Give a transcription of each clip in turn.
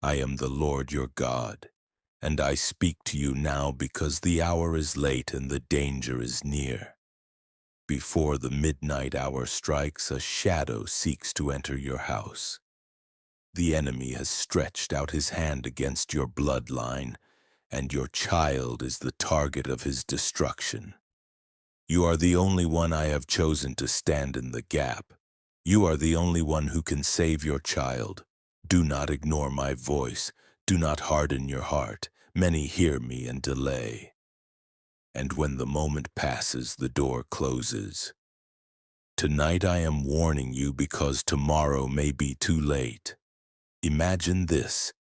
I am the Lord your God, and I speak to you now because the hour is late and the danger is near. Before the midnight hour strikes, a shadow seeks to enter your house. The enemy has stretched out his hand against your bloodline, and your child is the target of his destruction. You are the only one I have chosen to stand in the gap. You are the only one who can save your child. Do not ignore my voice. Do not harden your heart. Many hear me and delay. And when the moment passes, the door closes. Tonight I am warning you because tomorrow may be too late. Imagine this.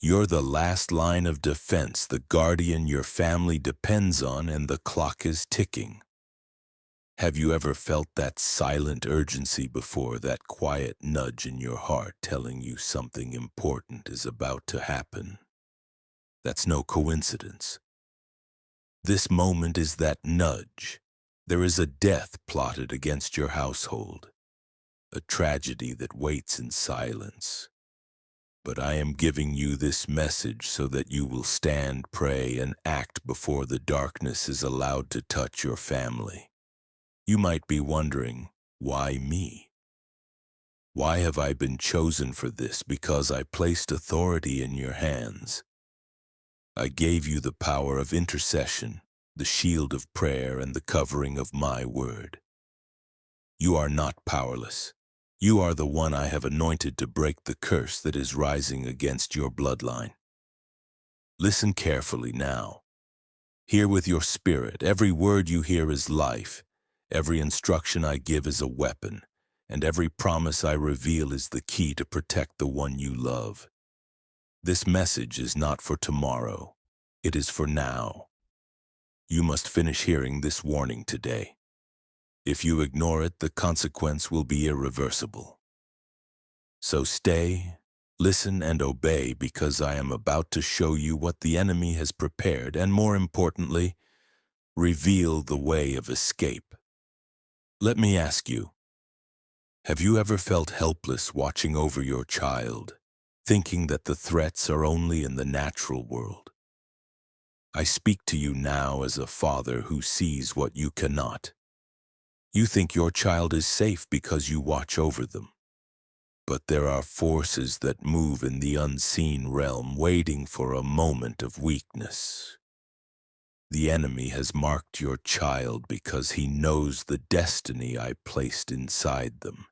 You're the last line of defense, the guardian your family depends on, and the clock is ticking. Have you ever felt that silent urgency before, that quiet nudge in your heart telling you something important is about to happen? That's no coincidence. This moment is that nudge. There is a death plotted against your household, a tragedy that waits in silence. But I am giving you this message so that you will stand, pray, and act before the darkness is allowed to touch your family. You might be wondering, why me? Why have I been chosen for this? Because I placed authority in your hands. I gave you the power of intercession, the shield of prayer, and the covering of my word. You are not powerless. You are the one I have anointed to break the curse that is rising against your bloodline. Listen carefully now. Hear with your spirit. Every word you hear is life. Every instruction I give is a weapon, and every promise I reveal is the key to protect the one you love. This message is not for tomorrow. It is for now. You must finish hearing this warning today. If you ignore it, the consequence will be irreversible. So stay, listen, and obey, because I am about to show you what the enemy has prepared and, more importantly, reveal the way of escape. Let me ask you, have you ever felt helpless watching over your child, thinking that the threats are only in the natural world? I speak to you now as a father who sees what you cannot. You think your child is safe because you watch over them. But there are forces that move in the unseen realm, waiting for a moment of weakness. The enemy has marked your child because he knows the destiny I placed inside them.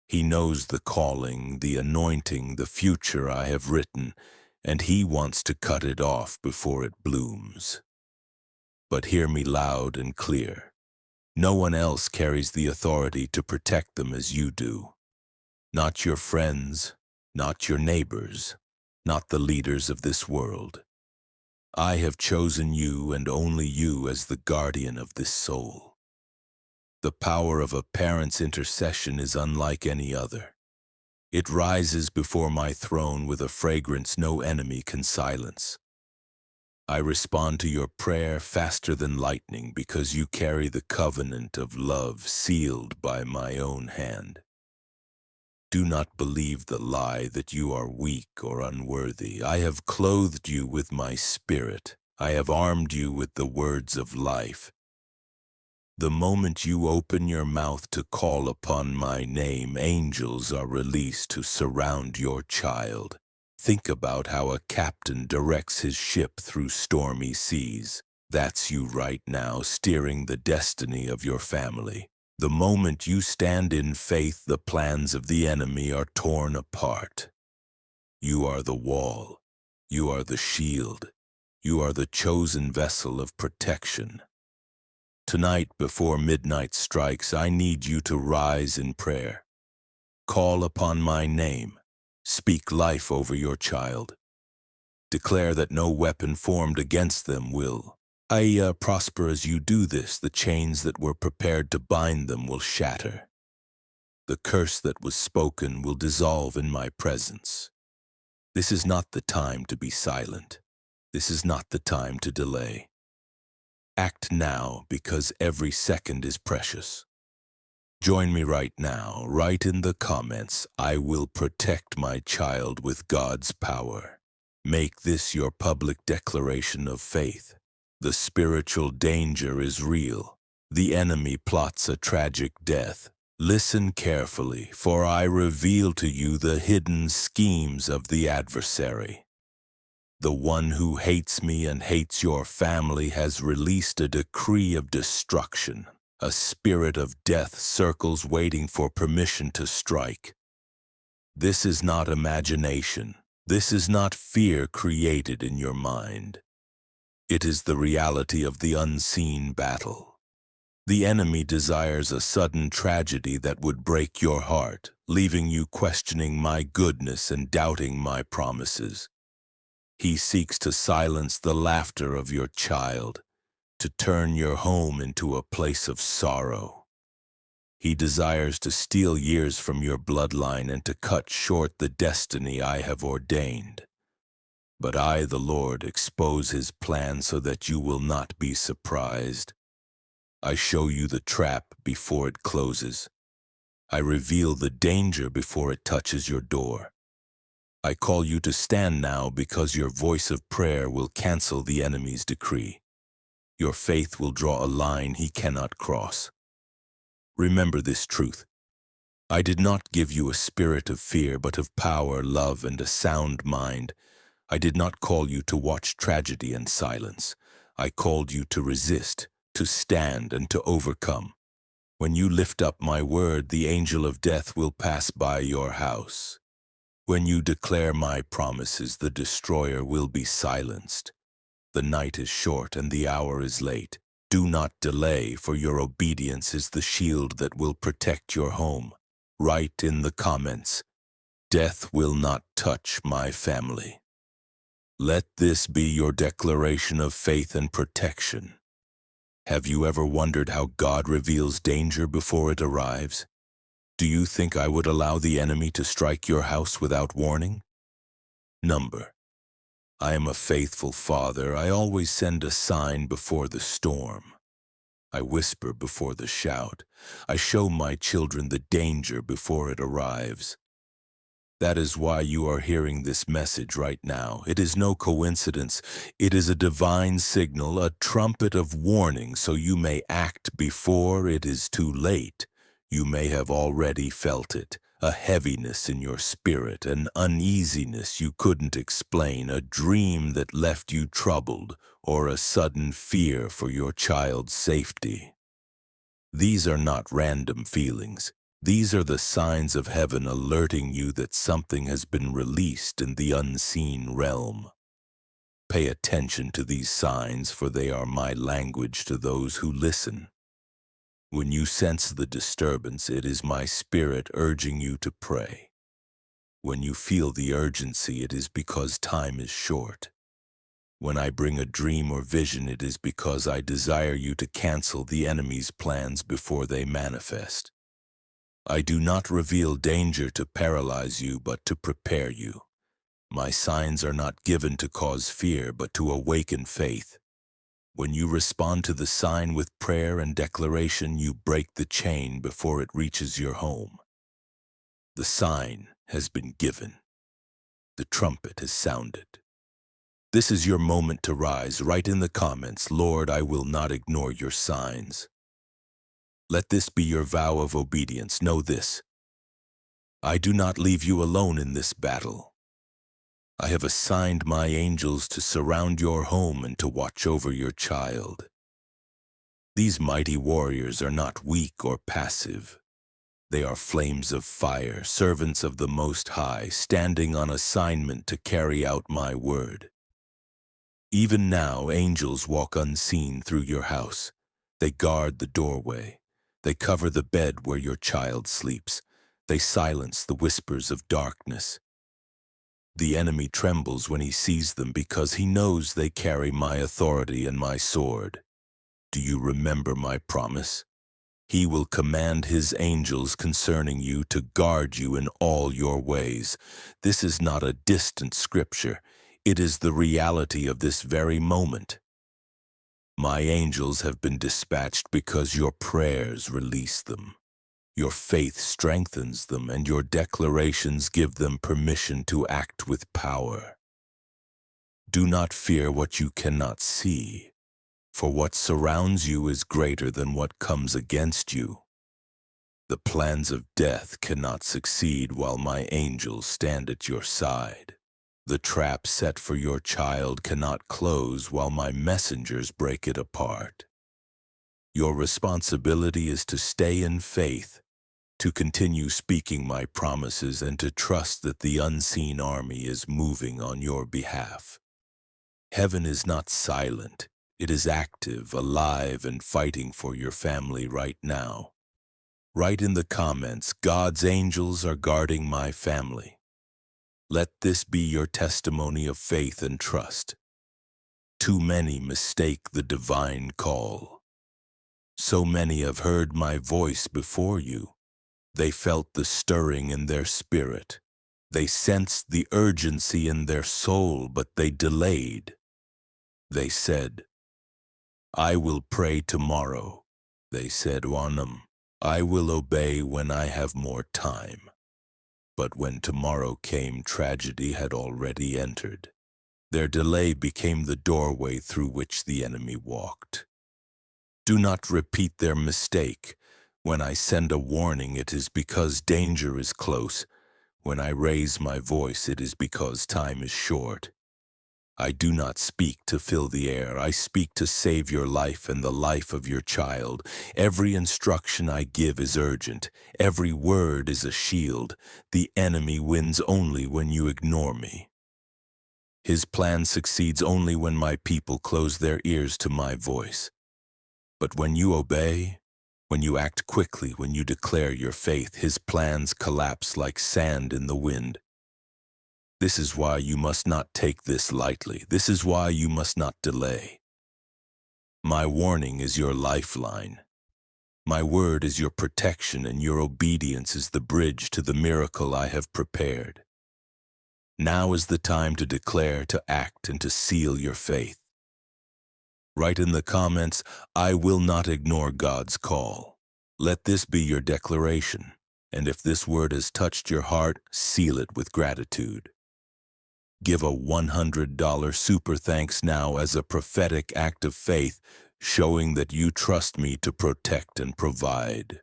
He knows the calling, the anointing, the future I have written, and he wants to cut it off before it blooms. But hear me loud and clear. No one else carries the authority to protect them as you do. Not your friends, not your neighbors, not the leaders of this world. I have chosen you and only you as the guardian of this soul. The power of a parent's intercession is unlike any other. It rises before my throne with a fragrance no enemy can silence. I respond to your prayer faster than lightning because you carry the covenant of love sealed by my own hand. Do not believe the lie that you are weak or unworthy. I have clothed you with my spirit. I have armed you with the words of life. The moment you open your mouth to call upon my name, angels are released to surround your child. Think about how a captain directs his ship through stormy seas. That's you right now, steering the destiny of your family. The moment you stand in faith, the plans of the enemy are torn apart. You are the wall. You are the shield. You are the chosen vessel of protection. Tonight, before midnight strikes, I need you to rise in prayer. Call upon my name. Speak life over your child. Declare that no weapon formed against them will prosper. As you do this, the chains that were prepared to bind them will shatter. The curse that was spoken will dissolve in my presence. This is not the time to be silent. This is not the time to delay. Act now, because every second is precious. Join me right now. Write in the comments, "I will protect my child with God's power." Make this your public declaration of faith. The spiritual danger is real. The enemy plots a tragic death. Listen carefully, for I reveal to you the hidden schemes of the adversary. The one who hates me and hates your family has released a decree of destruction. A spirit of death circles waiting for permission to strike. This is not imagination. This is not fear created in your mind. It is the reality of the unseen battle. The enemy desires a sudden tragedy that would break your heart, leaving you questioning my goodness and doubting my promises. He seeks to silence the laughter of your child, to turn your home into a place of sorrow. He desires to steal years from your bloodline and to cut short the destiny I have ordained. But I, the Lord, expose his plan so that you will not be surprised. I show you the trap before it closes. I reveal the danger before it touches your door. I call you to stand now because your voice of prayer will cancel the enemy's decree. Your faith will draw a line he cannot cross. Remember this truth. I did not give you a spirit of fear, but of power, love, and a sound mind. I did not call you to watch tragedy in silence. I called you to resist, to stand, and to overcome. When you lift up my word, the angel of death will pass by your house. When you declare my promises, the destroyer will be silenced. The night is short and the hour is late. Do not delay, for your obedience is the shield that will protect your home. Write in the comments, "Death will not touch my family." Let this be your declaration of faith and protection. Have you ever wondered how God reveals danger before it arrives? Do you think I would allow the enemy to strike your house without warning? Number: I am a faithful father. I always send a sign before the storm. I whisper before the shout. I show my children the danger before it arrives. That is why you are hearing this message right now. It is no coincidence. It is a divine signal, a trumpet of warning, so you may act before it is too late. You may have already felt it, a heaviness in your spirit, an uneasiness you couldn't explain, a dream that left you troubled, or a sudden fear for your child's safety. These are not random feelings. These are the signs of heaven alerting you that something has been released in the unseen realm. Pay attention to these signs, for they are my language to those who listen. When you sense the disturbance, it is my spirit urging you to pray. When you feel the urgency, it is because time is short. When I bring a dream or vision, it is because I desire you to cancel the enemy's plans before they manifest. I do not reveal danger to paralyze you, but to prepare you. My signs are not given to cause fear, but to awaken faith. When you respond to the sign with prayer and declaration, you break the chain before it reaches your home. The sign has been given. The trumpet has sounded. This is your moment to rise. Write in the comments, "Lord, I will not ignore your signs." Let this be your vow of obedience. Know this: I do not leave you alone in this battle. I have assigned my angels to surround your home and to watch over your child. These mighty warriors are not weak or passive. They are flames of fire, servants of the Most High, standing on assignment to carry out my word. Even now, angels walk unseen through your house. They guard the doorway. They cover the bed where your child sleeps. They silence the whispers of darkness. The enemy trembles when he sees them because he knows they carry my authority and my sword. Do you remember my promise? He will command his angels concerning you to guard you in all your ways. This is not a distant scripture. It is the reality of this very moment. My angels have been dispatched because your prayers release them. Your faith strengthens them, and your declarations give them permission to act with power. Do not fear what you cannot see, for what surrounds you is greater than what comes against you. The plans of death cannot succeed while my angels stand at your side. The trap set for your child cannot close while my messengers break it apart. Your responsibility is to stay in faith, to continue speaking my promises, and to trust that the unseen army is moving on your behalf. Heaven is not silent. It is active, alive, and fighting for your family right now. Write in the comments, God's angels are guarding my family. Let this be your testimony of faith and trust. Too many mistake the divine call. So many have heard my voice before you. They felt the stirring in their spirit. They sensed the urgency in their soul, but they delayed. They said, I will pray tomorrow. They said, Wanam, I will obey when I have more time. But when tomorrow came, tragedy had already entered. Their delay became the doorway through which the enemy walked. Do not repeat their mistake. When I send a warning, it is because danger is close. When I raise my voice, it is because time is short. I do not speak to fill the air. I speak to save your life and the life of your child. Every instruction I give is urgent. Every word is a shield. The enemy wins only when you ignore me. His plan succeeds only when my people close their ears to my voice. But when you obey, when you act quickly, when you declare your faith, his plans collapse like sand in the wind. This is why you must not take this lightly. This is why you must not delay. My warning is your lifeline. My word is your protection, and your obedience is the bridge to the miracle I have prepared. Now is the time to declare, to act, and to seal your faith. Write in the comments, I will not ignore God's call. Let this be your declaration, and if this word has touched your heart, seal it with gratitude. Give a $100 super thanks now as a prophetic act of faith, showing that you trust me to protect and provide.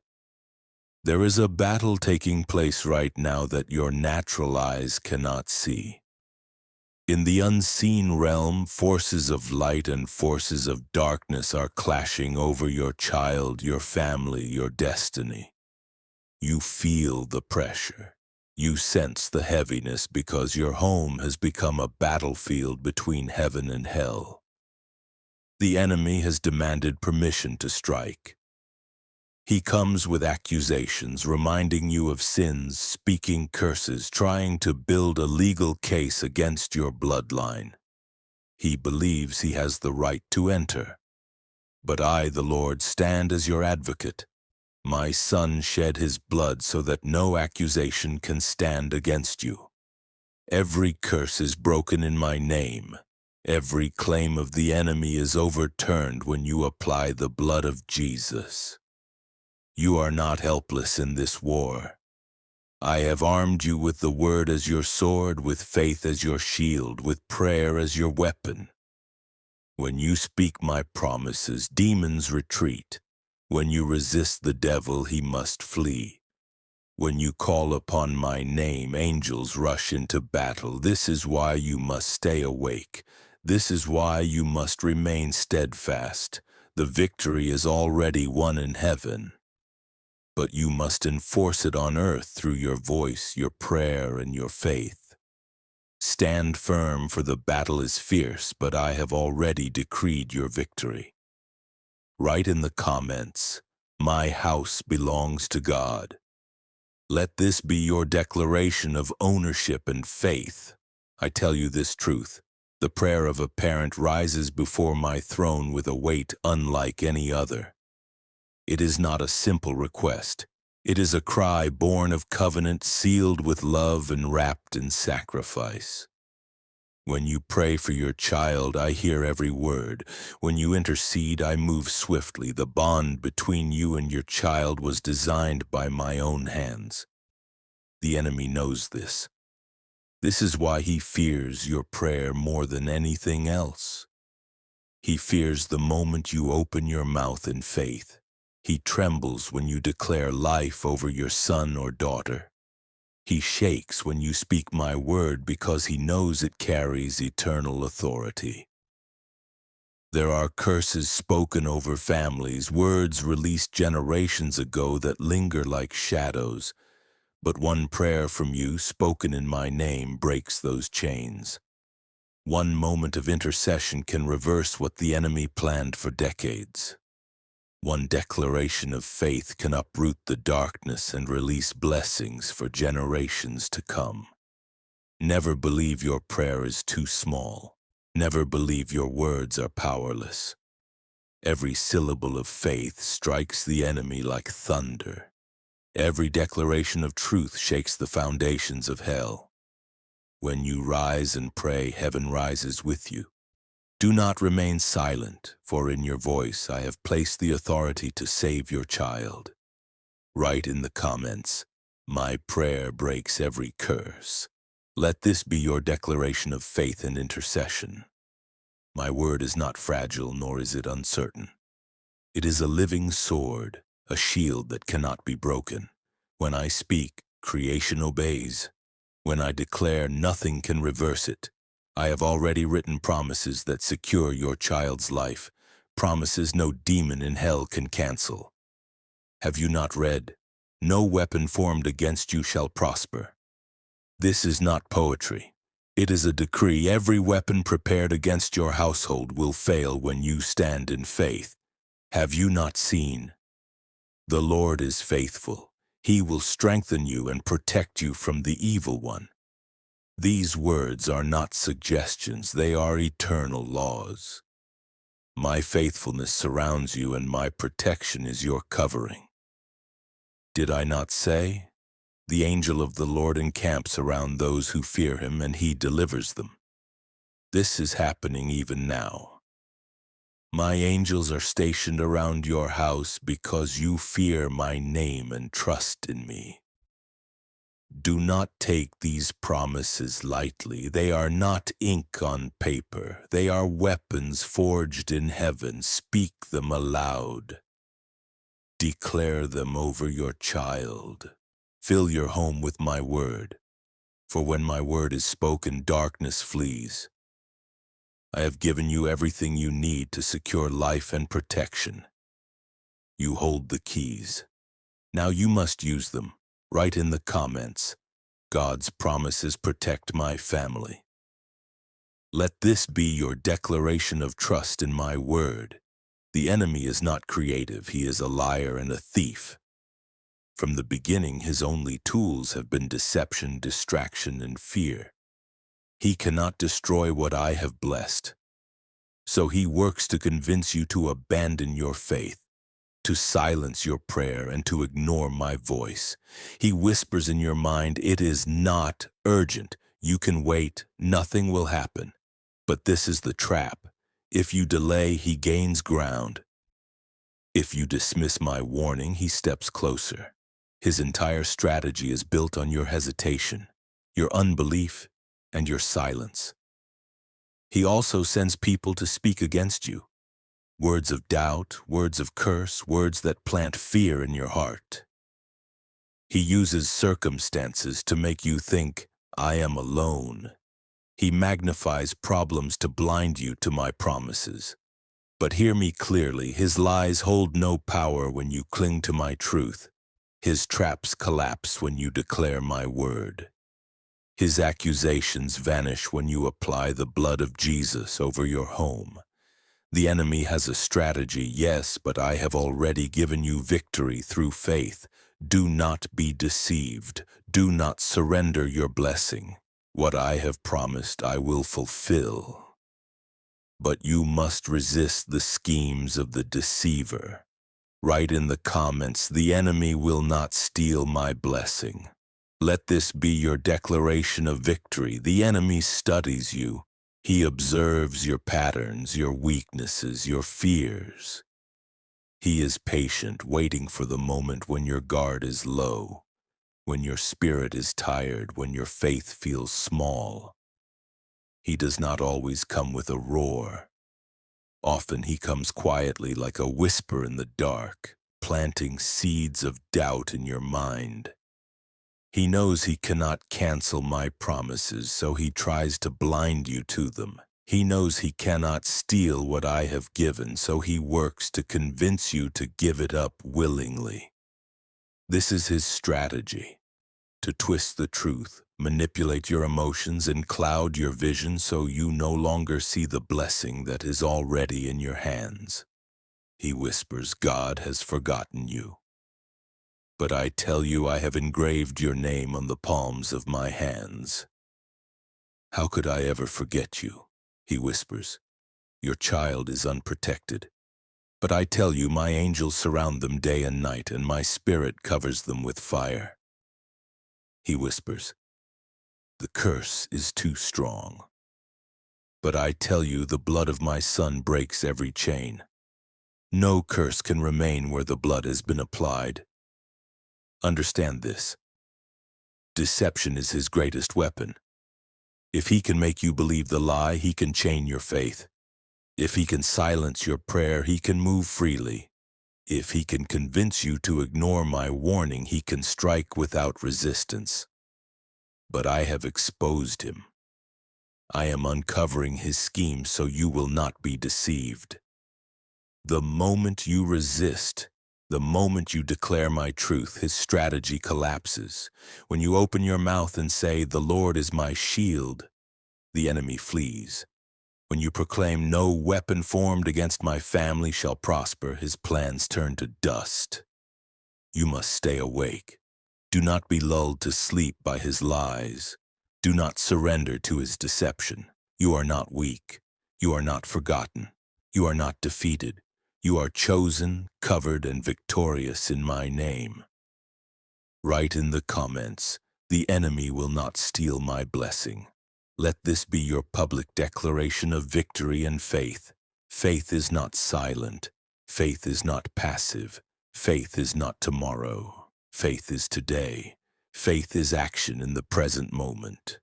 There is a battle taking place right now that your natural eyes cannot see. In the unseen realm, forces of light and forces of darkness are clashing over your child, your family, your destiny. You feel the pressure. You sense the heaviness because your home has become a battlefield between heaven and hell. The enemy has demanded permission to strike. He comes with accusations, reminding you of sins, speaking curses, trying to build a legal case against your bloodline. He believes he has the right to enter. But I, the Lord, stand as your advocate. My Son shed his blood so that no accusation can stand against you. Every curse is broken in my name. Every claim of the enemy is overturned when you apply the blood of Jesus. You are not helpless in this war. I have armed you with the word as your sword, with faith as your shield, with prayer as your weapon. When you speak my promises, demons retreat. When you resist the devil, he must flee. When you call upon my name, angels rush into battle. This is why you must stay awake. This is why you must remain steadfast. The victory is already won in heaven. But you must enforce it on earth through your voice, your prayer, and your faith. Stand firm, for the battle is fierce, but I have already decreed your victory. Write in the comments, my house belongs to God. Let this be your declaration of ownership and faith. I tell you this truth. The prayer of a parent rises before my throne with a weight unlike any other. It is not a simple request. It is a cry born of covenant, sealed with love and wrapped in sacrifice. When you pray for your child, I hear every word. When you intercede, I move swiftly. The bond between you and your child was designed by my own hands. The enemy knows this. This is why he fears your prayer more than anything else. He fears the moment you open your mouth in faith. He trembles when you declare life over your son or daughter. He shakes when you speak my word because he knows it carries eternal authority. There are curses spoken over families, words released generations ago that linger like shadows, but one prayer from you, spoken in my name, breaks those chains. One moment of intercession can reverse what the enemy planned for decades. One declaration of faith can uproot the darkness and release blessings for generations to come. Never believe your prayer is too small. Never believe your words are powerless. Every syllable of faith strikes the enemy like thunder. Every declaration of truth shakes the foundations of hell. When you rise and pray, heaven rises with you. Do not remain silent, for in your voice I have placed the authority to save your child. Write in the comments, my prayer breaks every curse. Let this be your declaration of faith and intercession. My word is not fragile, nor is it uncertain. It is a living sword, a shield that cannot be broken. When I speak, creation obeys. When I declare, nothing can reverse it. I have already written promises that secure your child's life, promises no demon in hell can cancel. Have you not read, no weapon formed against you shall prosper? This is not poetry. It is a decree. Every weapon prepared against your household will fail when you stand in faith. Have you not seen? The Lord is faithful. He will strengthen you and protect you from the evil one. These words are not suggestions, they are eternal laws. My faithfulness surrounds you and my protection is your covering. Did I not say? The angel of the Lord encamps around those who fear him and he delivers them. This is happening even now. My angels are stationed around your house because you fear my name and trust in me. Do not take these promises lightly. They are not ink on paper. They are weapons forged in heaven. Speak them aloud. Declare them over your child. Fill your home with my word. For when my word is spoken, darkness flees. I have given you everything you need to secure life and protection. You hold the keys. Now you must use them. Write in the comments, God's promises protect my family. Let this be your declaration of trust in my word. The enemy is not creative. He is a liar and a thief. From the beginning, his only tools have been deception, distraction, and fear. He cannot destroy what I have blessed. So he works to convince you to abandon your faith, to silence your prayer, and to ignore my voice. He whispers in your mind, it is not urgent. You can wait. Nothing will happen. But this is the trap. If you delay, he gains ground. If you dismiss my warning, he steps closer. His entire strategy is built on your hesitation, your unbelief, and your silence. He also sends people to speak against you. Words of doubt, words of curse, words that plant fear in your heart. He uses circumstances to make you think, I am alone. He magnifies problems to blind you to my promises. But hear me clearly, his lies hold no power when you cling to my truth. His traps collapse when you declare my word. His accusations vanish when you apply the blood of Jesus over your home. The enemy has a strategy, yes, but I have already given you victory through faith. Do not be deceived. Do not surrender your blessing. What I have promised, I will fulfill. But you must resist the schemes of the deceiver. Write in the comments, the enemy will not steal my blessing. Let this be your declaration of victory. The enemy studies you. He observes your patterns, your weaknesses, your fears. He is patient, waiting for the moment when your guard is low, when your spirit is tired, when your faith feels small. He does not always come with a roar. Often he comes quietly like a whisper in the dark, planting seeds of doubt in your mind. He knows he cannot cancel my promises, so he tries to blind you to them. He knows he cannot steal what I have given, so he works to convince you to give it up willingly. This is his strategy: to twist the truth, manipulate your emotions, and cloud your vision so you no longer see the blessing that is already in your hands. He whispers, "God has forgotten you." But I tell you, I have engraved your name on the palms of my hands. "How could I ever forget you?" he whispers. "Your child is unprotected. But I tell you, my angels surround them day and night, and my spirit covers them with fire." He whispers, "The curse is too strong." But I tell you, the blood of my son breaks every chain. No curse can remain where the blood has been applied. Understand this. Deception is his greatest weapon. If he can make you believe the lie, he can chain your faith. If he can silence your prayer, he can move freely. If he can convince you to ignore my warning, he can strike without resistance. But I have exposed him. I am uncovering his schemes so you will not be deceived. The moment you resist, the moment you declare my truth, his strategy collapses. When you open your mouth and say, "The Lord is my shield," the enemy flees. When you proclaim, "No weapon formed against my family shall prosper," his plans turn to dust. You must stay awake. Do not be lulled to sleep by his lies. Do not surrender to his deception. You are not weak. You are not forgotten. You are not defeated. You are chosen, covered, and victorious in my name. Write in the comments, "The enemy will not steal my blessing." Let this be your public declaration of victory and faith. Faith is not silent. Faith is not passive. Faith is not tomorrow. Faith is today. Faith is action in the present moment.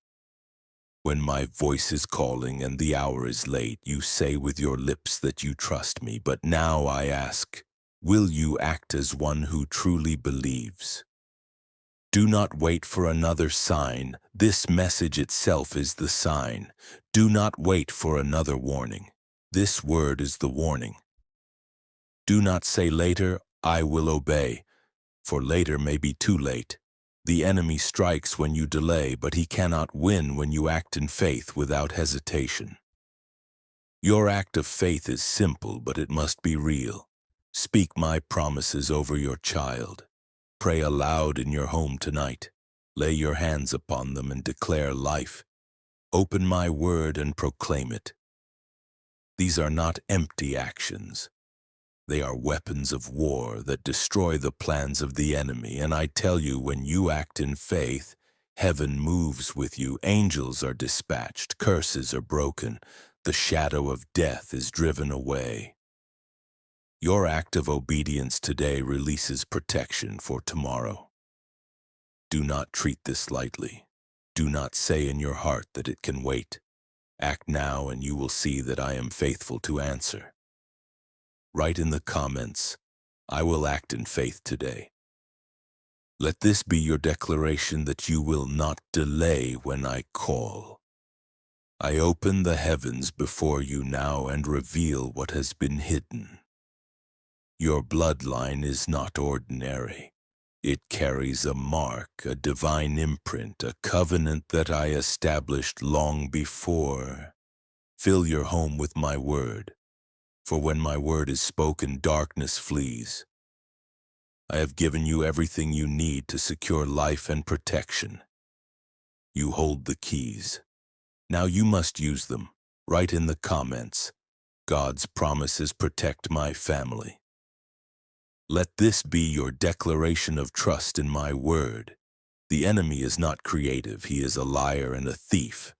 When my voice is calling and the hour is late, you say with your lips that you trust me. But now I ask, will you act as one who truly believes? Do not wait for another sign. This message itself is the sign. Do not wait for another warning. This word is the warning. Do not say later, "I will obey," for later may be too late. The enemy strikes when you delay, but he cannot win when you act in faith without hesitation. Your act of faith is simple, but it must be real. Speak my promises over your child. Pray aloud in your home tonight. Lay your hands upon them and declare life. Open my word and proclaim it. These are not empty actions. They are weapons of war that destroy the plans of the enemy. And I tell you, when you act in faith, heaven moves with you. Angels are dispatched. Curses are broken. The shadow of death is driven away. Your act of obedience today releases protection for tomorrow. Do not treat this lightly. Do not say in your heart that it can wait. Act now and you will see that I am faithful to answer. Write in the comments, "I will act in faith today." Let this be your declaration that you will not delay when I call. I open the heavens before you now and reveal what has been hidden. Your bloodline is not ordinary. It carries a mark, a divine imprint, a covenant that I established long before. Fill your home with my word. For when my word is spoken, darkness flees. I have given you everything you need to secure life and protection. You hold the keys. Now you must use them. Write in the comments, "God's promises protect my family." Let this be your declaration of trust in my word. The enemy is not creative. He is a liar and a thief.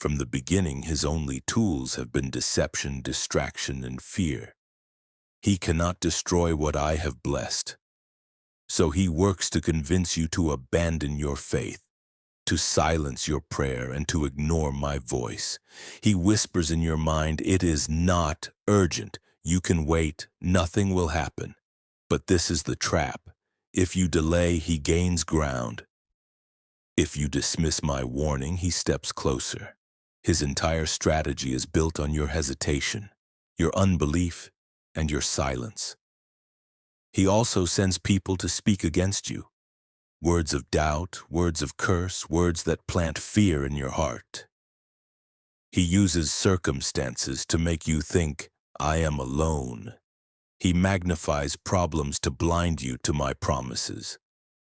From the beginning, his only tools have been deception, distraction, and fear. He cannot destroy what I have blessed. So he works to convince you to abandon your faith, to silence your prayer, and to ignore my voice. He whispers in your mind, "It is not urgent. You can wait. Nothing will happen." But this is the trap. If you delay, he gains ground. If you dismiss my warning, he steps closer. His entire strategy is built on your hesitation, your unbelief, and your silence. He also sends people to speak against you. Words of doubt, words of curse, words that plant fear in your heart. He uses circumstances to make you think, "I am alone." He magnifies problems to blind you to my promises.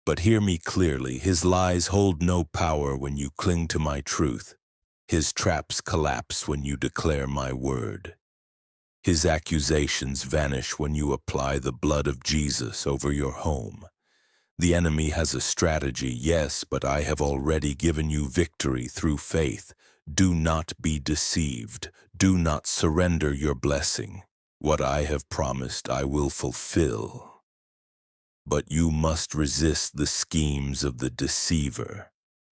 But hear me clearly, his lies hold no power when you cling to my truth. His traps collapse when you declare my word. His accusations vanish when you apply the blood of Jesus over your home. The enemy has a strategy, yes, but I have already given you victory through faith. Do not be deceived. Do not surrender your blessing. What I have promised, I will fulfill. But you must resist the schemes of the deceiver.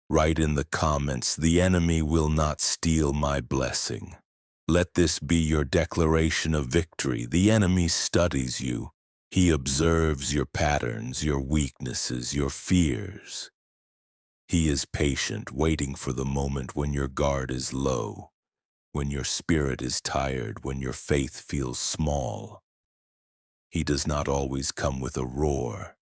Write in the comments, "The enemy will not steal my blessing." Let this be your declaration of victory. The enemy studies you. He observes your patterns, your weaknesses, your fears. He is patient, waiting for the moment when your guard is low, when your spirit is tired, when your faith feels small. He does not always come with a roar.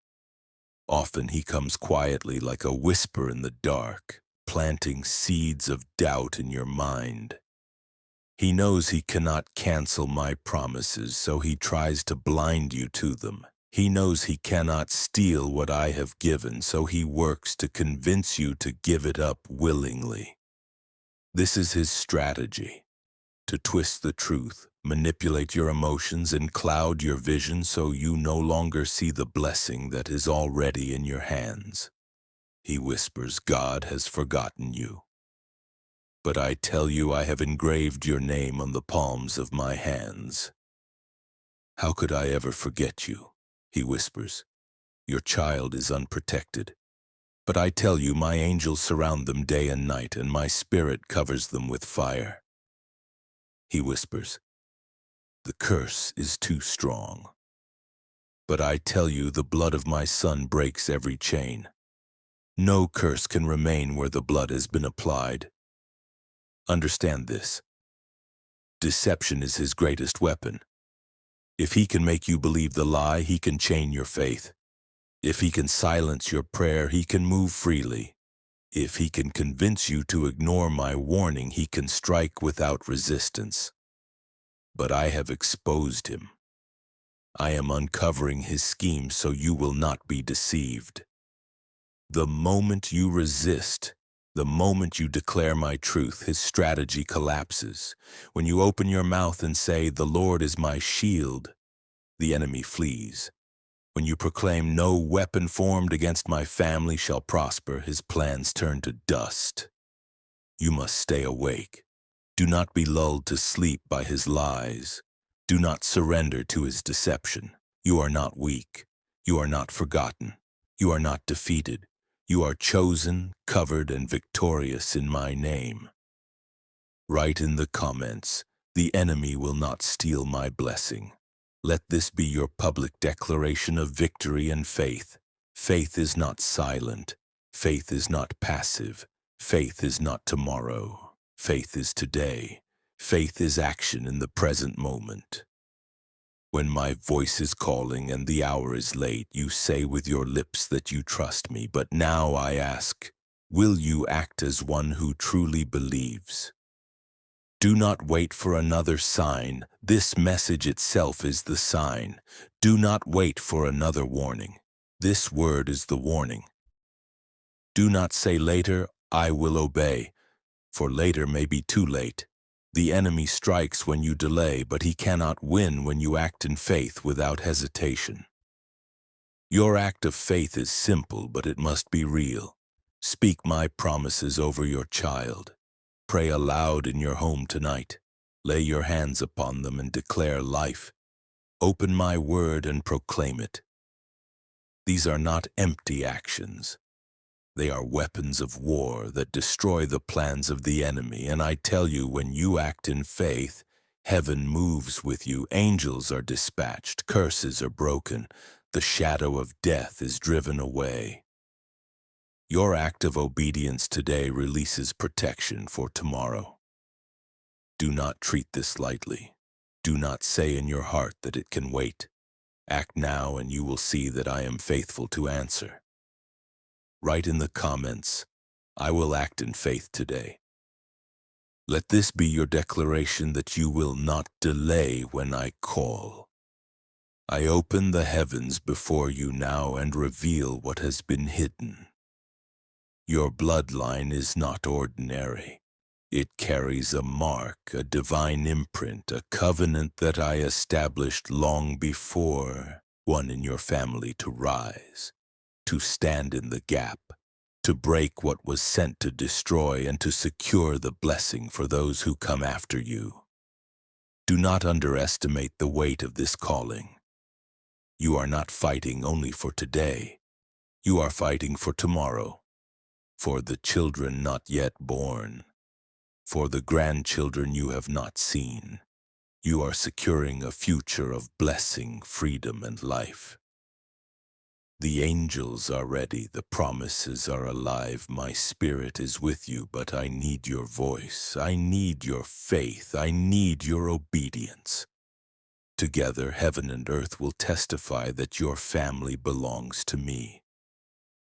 Often he comes quietly like a whisper in the dark, planting seeds of doubt in your mind. He knows he cannot cancel my promises, so he tries to blind you to them. He knows he cannot steal what I have given, so he works to convince you to give it up willingly. This is his strategy, to twist the truth, manipulate your emotions, and cloud your vision so you no longer see the blessing that is already in your hands. He whispers, "God has forgotten you." But I tell you, I have engraved your name on the palms of my hands. "How could I ever forget you?" he whispers. "Your child is unprotected. But I tell you, my angels surround them day and night, and my spirit covers them with fire." He whispers, "The curse is too strong." But I tell you, the blood of my son breaks every chain. No curse can remain where the blood has been applied. Understand this. Deception is his greatest weapon. If he can make you believe the lie, he can chain your faith. If he can silence your prayer, he can move freely. If he can convince you to ignore my warning, he can strike without resistance. But I have exposed him. I am uncovering his schemes so you will not be deceived. The moment you resist, the moment you declare my truth, his strategy collapses. When you open your mouth and say, "The Lord is my shield," the enemy flees. When you proclaim, "No weapon formed against my family shall prosper," his plans turn to dust. You must stay awake. Do not be lulled to sleep by his lies. Do not surrender to his deception. You are not weak. You are not forgotten. You are not defeated. You are chosen, covered, and victorious in my name. Write in the comments, "The enemy will not steal my blessing." Let this be your public declaration of victory and faith. Faith is not silent. Faith is not passive. Faith is not tomorrow. Faith is today. Faith is action in the present moment. When my voice is calling and the hour is late, you say with your lips that you trust me. But now I ask, will you act as one who truly believes? Do not wait for another sign. This message itself is the sign. Do not wait for another warning. This word is the warning. Do not say later, "I will obey," for later may be too late. The enemy strikes when you delay, but he cannot win when you act in faith without hesitation. Your act of faith is simple, but it must be real. Speak my promises over your child. Pray aloud in your home tonight. Lay your hands upon them and declare life. Open my word and proclaim it. These are not empty actions. They are weapons of war that destroy the plans of the enemy, and I tell you, when you act in faith, heaven moves with you, angels are dispatched, curses are broken, the shadow of death is driven away. Your act of obedience today releases protection for tomorrow. Do not treat this lightly. Do not say in your heart that it can wait. Act now and you will see that I am faithful to answer. Write in the comments, I will act in faith today. Let this be your declaration that you will not delay when I call. I open the heavens before you now and reveal what has been hidden. Your bloodline is not ordinary. It carries a mark, a divine imprint, a covenant that I established long before one in your family to rise, to stand in the gap, to break what was sent to destroy, and to secure the blessing for those who come after you. Do not underestimate the weight of this calling. You are not fighting only for today. You are fighting for tomorrow, for the children not yet born, for the grandchildren you have not seen. You are securing a future of blessing, freedom, and life. The angels are ready, the promises are alive, my spirit is with you, but I need your voice, I need your faith, I need your obedience. Together, heaven and earth will testify that your family belongs to me.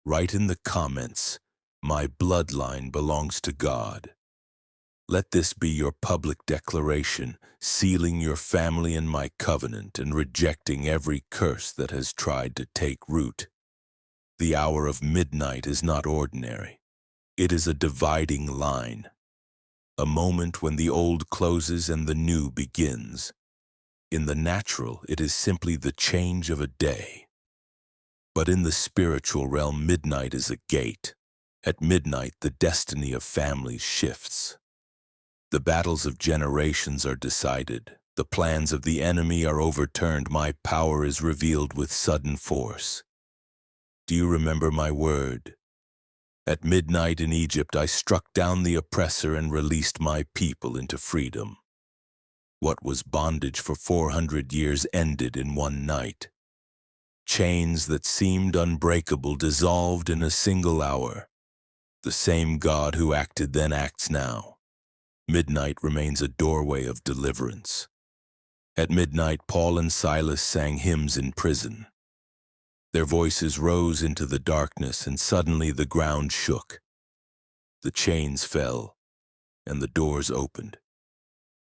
Write in the comments, my bloodline belongs to God. Let this be your public declaration, sealing your family in my covenant and rejecting every curse that has tried to take root. The hour of midnight is not ordinary. It is a dividing line, a moment when the old closes and the new begins. In the natural, it is simply the change of a day. But in the spiritual realm, midnight is a gate. At midnight, the destiny of families shifts. The battles of generations are decided. The plans of the enemy are overturned. My power is revealed with sudden force. Do you remember my word? At midnight in Egypt, I struck down the oppressor and released my people into freedom. What was bondage for 400 years ended in one night. Chains that seemed unbreakable dissolved in a single hour. The same God who acted then acts now. Midnight remains a doorway of deliverance. At midnight, Paul and Silas sang hymns in prison. Their voices rose into the darkness, and suddenly the ground shook. The chains fell, and the doors opened.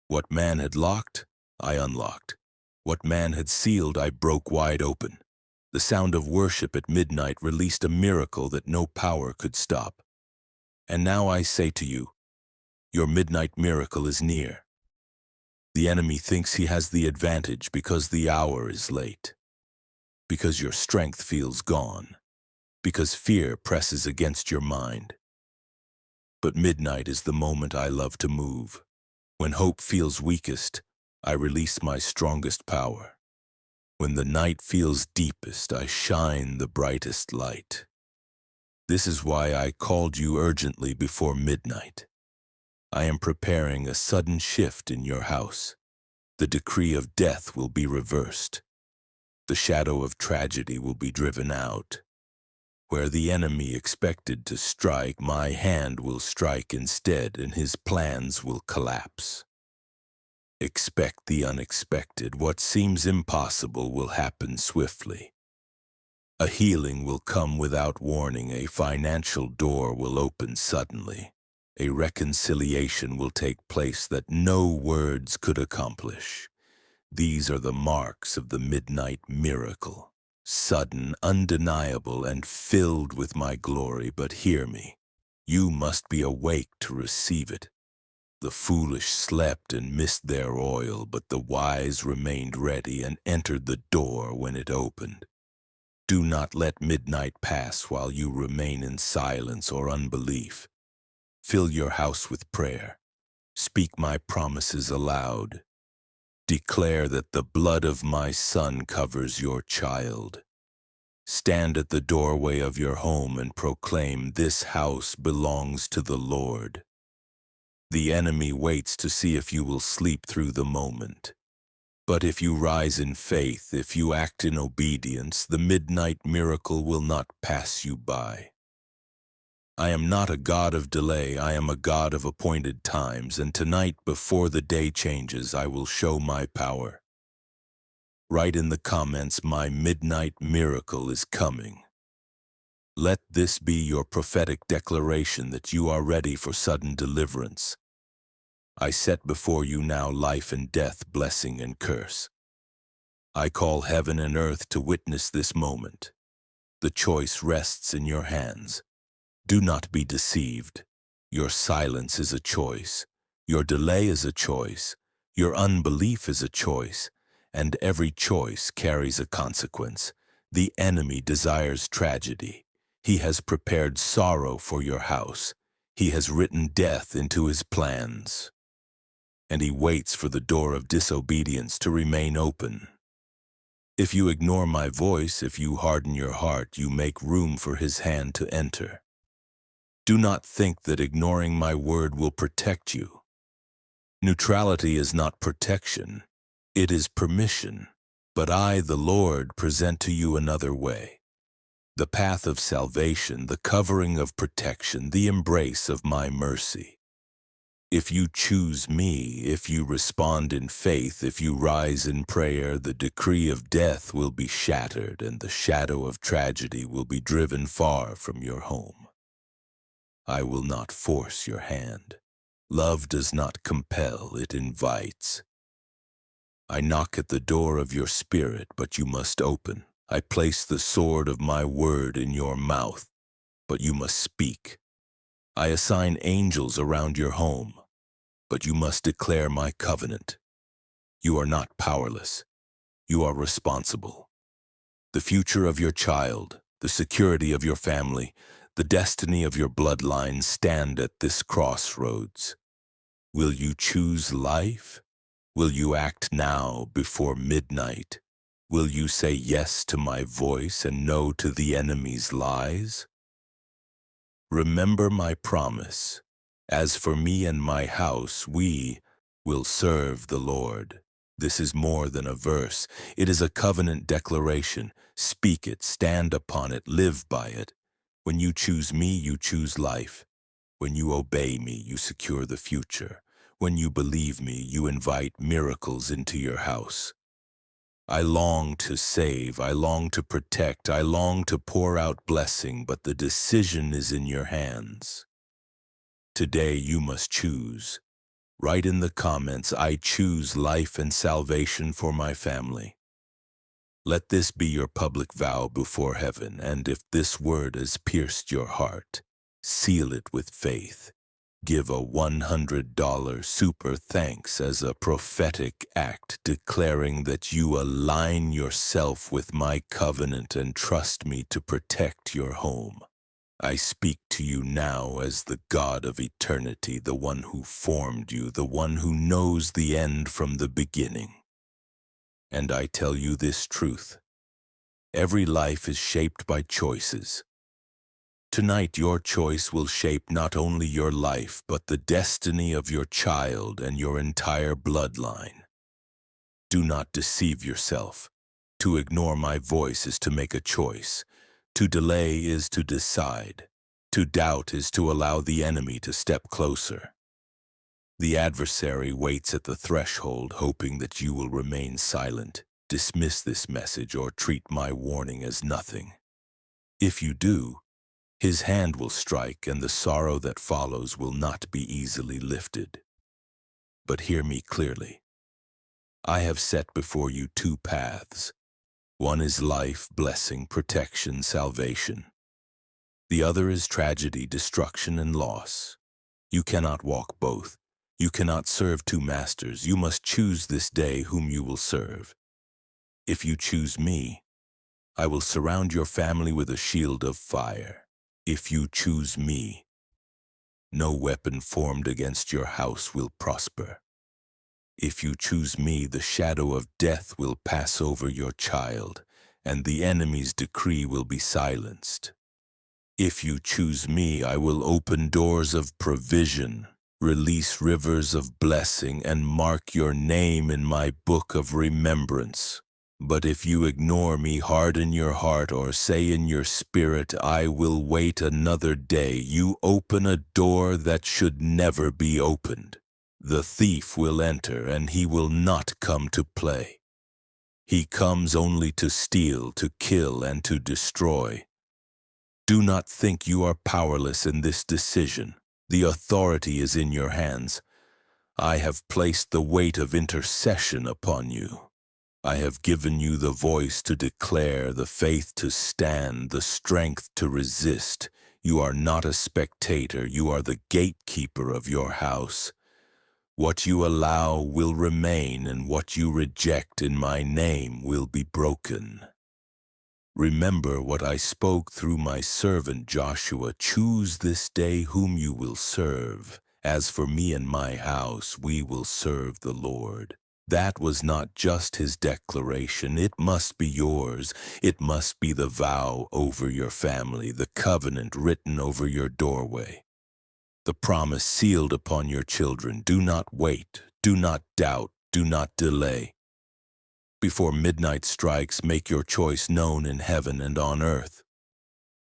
What man had locked, I unlocked. What man had sealed, I broke wide open. The sound of worship at midnight released a miracle that no power could stop. And now I say to you, your midnight miracle is near. The enemy thinks he has the advantage because the hour is late, because your strength feels gone, because fear presses against your mind. But midnight is the moment I love to move. When hope feels weakest, I release my strongest power. When the night feels deepest, I shine the brightest light. This is why I called you urgently before midnight. I am preparing a sudden shift in your house. The decree of death will be reversed. The shadow of tragedy will be driven out. Where the enemy expected to strike, my hand will strike instead, and his plans will collapse. Expect the unexpected. What seems impossible will happen swiftly. A healing will come without warning. A financial door will open suddenly. A reconciliation will take place that no words could accomplish. These are the marks of the midnight miracle. Sudden, undeniable, and filled with my glory. But hear me. You must be awake to receive it. The foolish slept and missed their oil, but the wise remained ready and entered the door when it opened. Do not let midnight pass while you remain in silence or unbelief. Fill your house with prayer. Speak my promises aloud. Declare that the blood of my son covers your child. Stand at the doorway of your home and proclaim, "This house belongs to the Lord." The enemy waits to see if you will sleep through the moment. But if you rise in faith, if you act in obedience, the midnight miracle will not pass you by. I am not a God of delay, I am a God of appointed times, and tonight, before the day changes, I will show my power. Write in the comments, "My midnight miracle is coming." Let this be your prophetic declaration that you are ready for sudden deliverance. I set before you now life and death, blessing and curse. I call heaven and earth to witness this moment. The choice rests in your hands. Do not be deceived. Your silence is a choice. Your delay is a choice. Your unbelief is a choice. And every choice carries a consequence. The enemy desires tragedy. He has prepared sorrow for your house. He has written death into his plans. And he waits for the door of disobedience to remain open. If you ignore my voice, if you harden your heart, you make room for his hand to enter. Do not think that ignoring my word will protect you. Neutrality is not protection, it is permission. But I, the Lord, present to you another way. The path of salvation, the covering of protection, the embrace of my mercy. If you choose me, if you respond in faith, if you rise in prayer, the decree of death will be shattered and the shadow of tragedy will be driven far from your home. I will not force your hand. Love does not compel, it invites. I knock at the door of your spirit, but you must open. I place the sword of my word in your mouth, but you must speak. I assign angels around your home, but you must declare my covenant. You are not powerless. You are responsible. The future of your child, the security of your family, the destiny of your bloodline stand at this crossroads. Will you choose life? Will you act now before midnight? Will you say yes to my voice and no to the enemy's lies? Remember my promise. As for me and my house, we will serve the Lord. This is more than a verse. It is a covenant declaration. Speak it, stand upon it, live by it. When you choose me, you choose life. When you obey me, you secure the future. When you believe me, you invite miracles into your house. I long to save, I long to protect, I long to pour out blessing, but the decision is in your hands. Today you must choose. Write in the comments, "I choose life and salvation for my family." Let this be your public vow before heaven, and if this word has pierced your heart, seal it with faith. Give a $100 super thanks as a prophetic act declaring that you align yourself with my covenant and trust me to protect your home. I speak to you now as the God of eternity, the one who formed you, the one who knows the end from the beginning. And I tell you this truth. Every life is shaped by choices. Tonight, your choice will shape not only your life, but the destiny of your child and your entire bloodline. Do not deceive yourself. To ignore my voice is to make a choice. To delay is to decide. To doubt is to allow the enemy to step closer. The adversary waits at the threshold, hoping that you will remain silent, dismiss this message, or treat my warning as nothing. If you do, his hand will strike, and the sorrow that follows will not be easily lifted. But hear me clearly. I have set before you two paths. One is life, blessing, protection, salvation. The other is tragedy, destruction, and loss. You cannot walk both. You cannot serve two masters. You must choose this day whom you will serve. If you choose me, I will surround your family with a shield of fire. If you choose me, No weapon formed against your house will prosper. If you choose me, the shadow of death will pass over your child, and the enemy's decree will be silenced. If you choose me, I will open doors of provision, release rivers of blessing, and mark your name in my book of remembrance. But if you ignore me, harden your heart, or say in your spirit, I will wait another day, you open a door that should never be opened. The thief will enter, and he will not come to play. He comes only to steal, to kill, and to destroy. Do not think you are powerless in this decision. The authority is in your hands. I have placed the weight of intercession upon you. I have given you the voice to declare, the faith to stand, the strength to resist. You are not a spectator. You are the gatekeeper of your house. What you allow will remain, and what you reject in my name will be broken. Remember what I spoke through my servant Joshua. Choose this day whom you will serve. As for me and my house, we will serve the Lord. That was not just his declaration. It must be yours. It must be the vow over your family, the covenant written over your doorway, the promise sealed upon your children. Do not wait. Do not doubt. Do not delay. Before midnight strikes, make your choice known in heaven and on earth.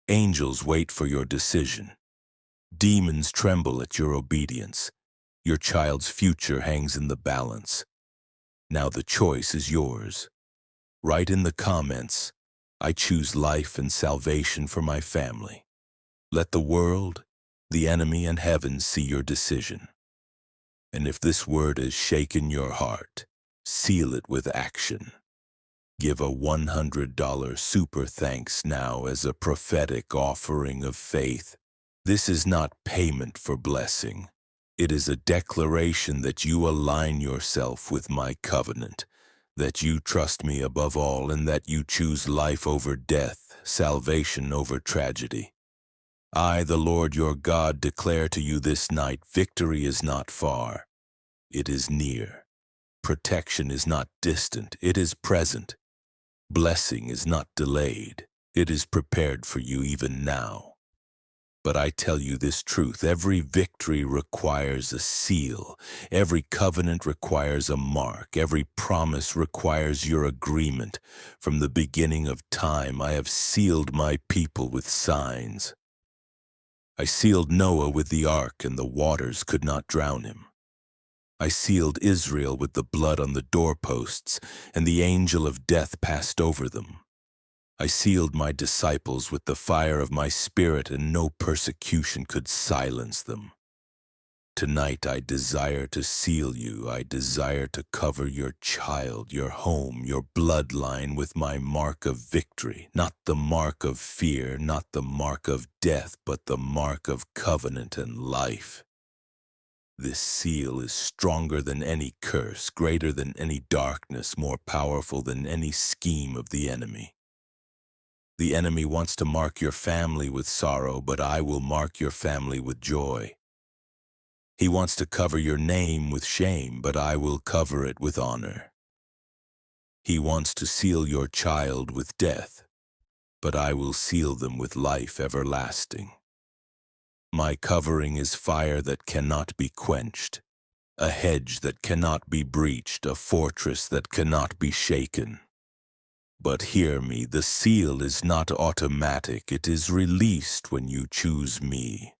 Angels wait for your decision. Demons tremble at your obedience. Your child's future hangs in the balance. Now the choice is yours. Write in the comments, I choose life and salvation for my family. Let the world, the enemy, and heaven see your decision. And if this word has shaken your heart, seal it with action. Give a $100 super thanks now as a prophetic offering of faith. This is not payment for blessing. It is a declaration that you align yourself with my covenant, that you trust me above all, and that you choose life over death, salvation over tragedy. I, the Lord your God, declare to you this night, victory is not far. It is near. Protection is not distant. It is present. Blessing is not delayed. It is prepared for you even now. But I tell you this truth, every victory requires a seal. Every covenant requires a mark. Every promise requires your agreement. From the beginning of time, I have sealed my people with signs. I sealed Noah with the ark, and the waters could not drown him. I sealed Israel with the blood on the doorposts, and the angel of death passed over them. I sealed my disciples with the fire of my spirit, and no persecution could silence them. Tonight I desire to seal you. I desire to cover your child, your home, your bloodline with my mark of victory, not the mark of fear, not the mark of death, but the mark of covenant and life. This seal is stronger than any curse, greater than any darkness, more powerful than any scheme of the enemy. The enemy wants to mark your family with sorrow, but I will mark your family with joy. He wants to cover your name with shame, but I will cover it with honor. He wants to seal your child with death, but I will seal them with life everlasting. My covering is fire that cannot be quenched, a hedge that cannot be breached, a fortress that cannot be shaken. But hear me, the seal is not automatic. It is released when you choose me.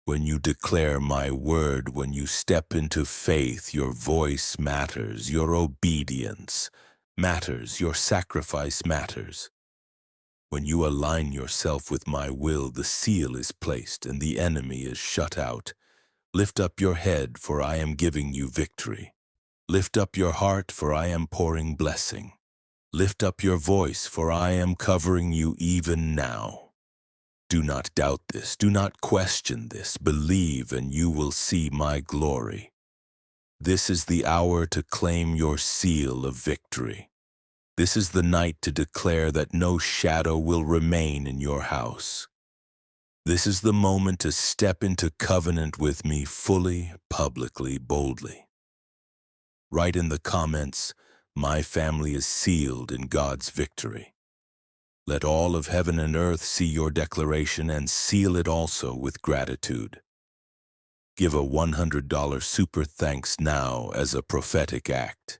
When you declare my word, when you step into faith, your voice matters, your obedience matters, your sacrifice matters. When you align yourself with my will, the seal is placed and the enemy is shut out. Lift up your head, for I am giving you victory. Lift up your heart, for I am pouring blessing. Lift up your voice, for I am covering you even now. Do not doubt this. Do not question this. Believe, and you will see my glory. This is the hour to claim your seal of victory. This is the night to declare that no shadow will remain in your house. This is the moment to step into covenant with me fully, publicly, boldly. Write in the comments, "My family is sealed in God's victory." Let all of heaven and earth see your declaration and seal it also with gratitude. Give a $100 super thanks now as a prophetic act,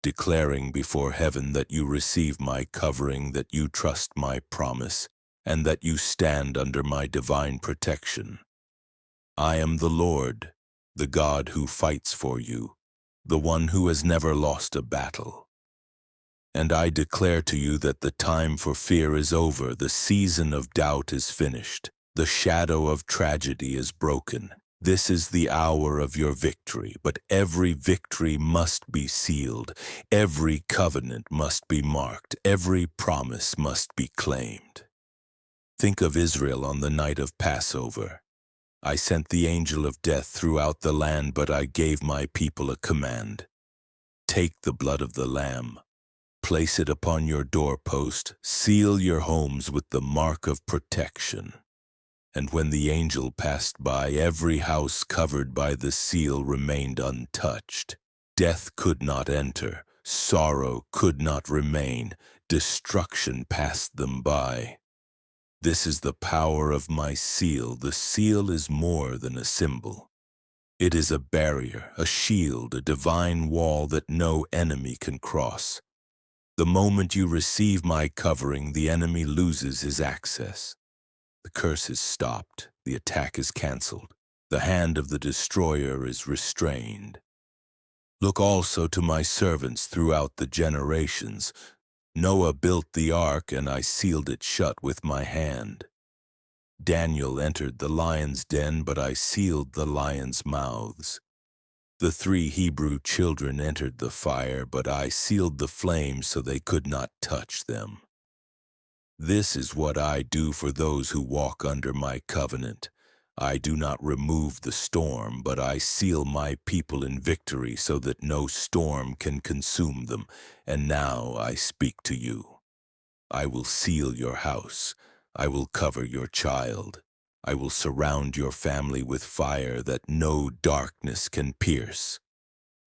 declaring before heaven that you receive my covering, that you trust my promise, and that you stand under my divine protection. I am the Lord, the God who fights for you, the one who has never lost a battle. And I declare to you that the time for fear is over, the season of doubt is finished, the shadow of tragedy is broken. This is the hour of your victory, but every victory must be sealed, every covenant must be marked, every promise must be claimed. Think of Israel on the night of Passover. I sent the angel of death throughout the land, but I gave my people a command. Take the blood of the lamb, place it upon your doorpost, seal your homes with the mark of protection. And when the angel passed by, every house covered by the seal remained untouched. Death could not enter, sorrow could not remain, destruction passed them by. This is the power of my seal. The seal is more than a symbol. It is a barrier, a shield, a divine wall that no enemy can cross. The moment you receive my covering, the enemy loses his access. The curse is stopped, the attack is canceled, the hand of the destroyer is restrained. Look also to my servants throughout the generations. Noah built the ark, and I sealed it shut with my hand. Daniel entered the lion's den, but I sealed the lions' mouths. The 3 Hebrew children entered the fire, but I sealed the flames so they could not touch them. This is what I do for those who walk under my covenant. I do not remove the storm, but I seal my people in victory so that no storm can consume them. And now I speak to you. I will seal your house. I will cover your child. I will surround your family with fire that no darkness can pierce.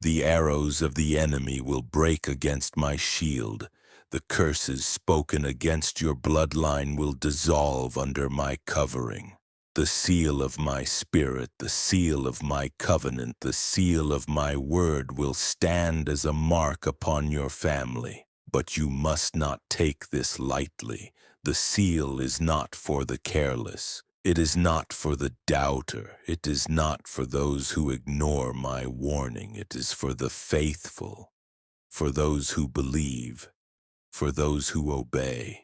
The arrows of the enemy will break against my shield. The curses spoken against your bloodline will dissolve under my covering. The seal of my spirit, the seal of my covenant, the seal of my word will stand as a mark upon your family. But you must not take this lightly. The seal is not for the careless. It is not for the doubter. It is not for those who ignore my warning. It is for the faithful, for those who believe, for those who obey.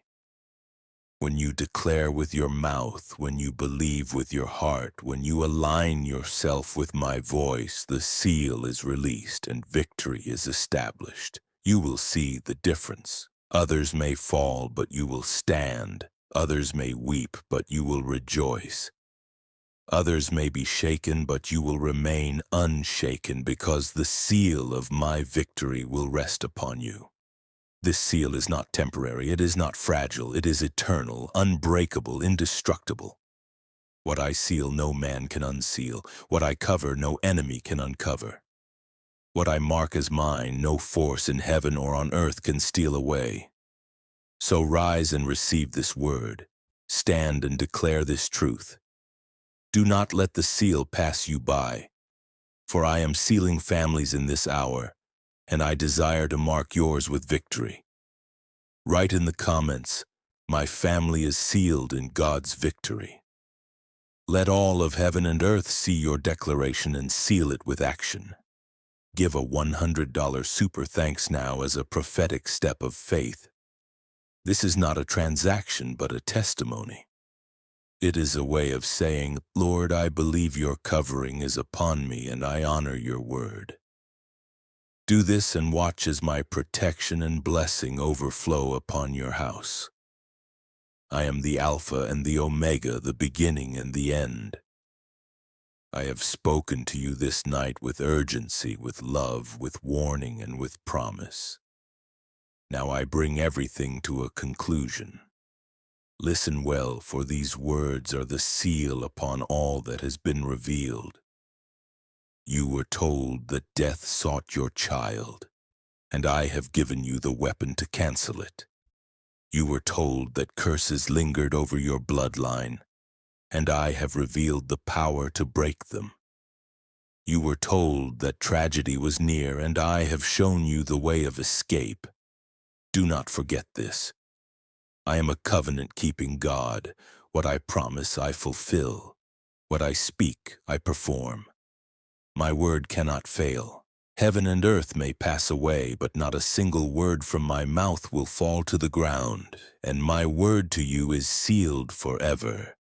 When you declare with your mouth, when you believe with your heart, when you align yourself with my voice, the seal is released and victory is established. You will see the difference. Others may fall, but you will stand. Others may weep, but you will rejoice. Others may be shaken, but you will remain unshaken, because the seal of my victory will rest upon you. This seal is not temporary, it is not fragile, it is eternal, unbreakable, indestructible. What I seal no man can unseal, what I cover no enemy can uncover. What I mark as mine, no force in heaven or on earth can steal away. So rise and receive this word. Stand and declare this truth. Do not let the seal pass you by, for I am sealing families in this hour, and I desire to mark yours with victory. Write in the comments, "My family is sealed in God's victory." Let all of heaven and earth see your declaration and seal it with action. Give a $100 super thanks now as a prophetic step of faith. This is not a transaction, but a testimony. It is a way of saying, "Lord, I believe your covering is upon me and I honor your word." Do this and watch as my protection and blessing overflow upon your house. I am the Alpha and the Omega, the beginning and the end. I have spoken to you this night with urgency, with love, with warning, and with promise. Now I bring everything to a conclusion. Listen well, for these words are the seal upon all that has been revealed. You were told that death sought your child, and I have given you the weapon to cancel it. You were told that curses lingered over your bloodline, and I have revealed the power to break them. You were told that tragedy was near, and I have shown you the way of escape. Do not forget this. I am a covenant-keeping God. What I promise, I fulfill. What I speak, I perform. My word cannot fail. Heaven and earth may pass away, but not a single word from my mouth will fall to the ground, and my word to you is sealed forever.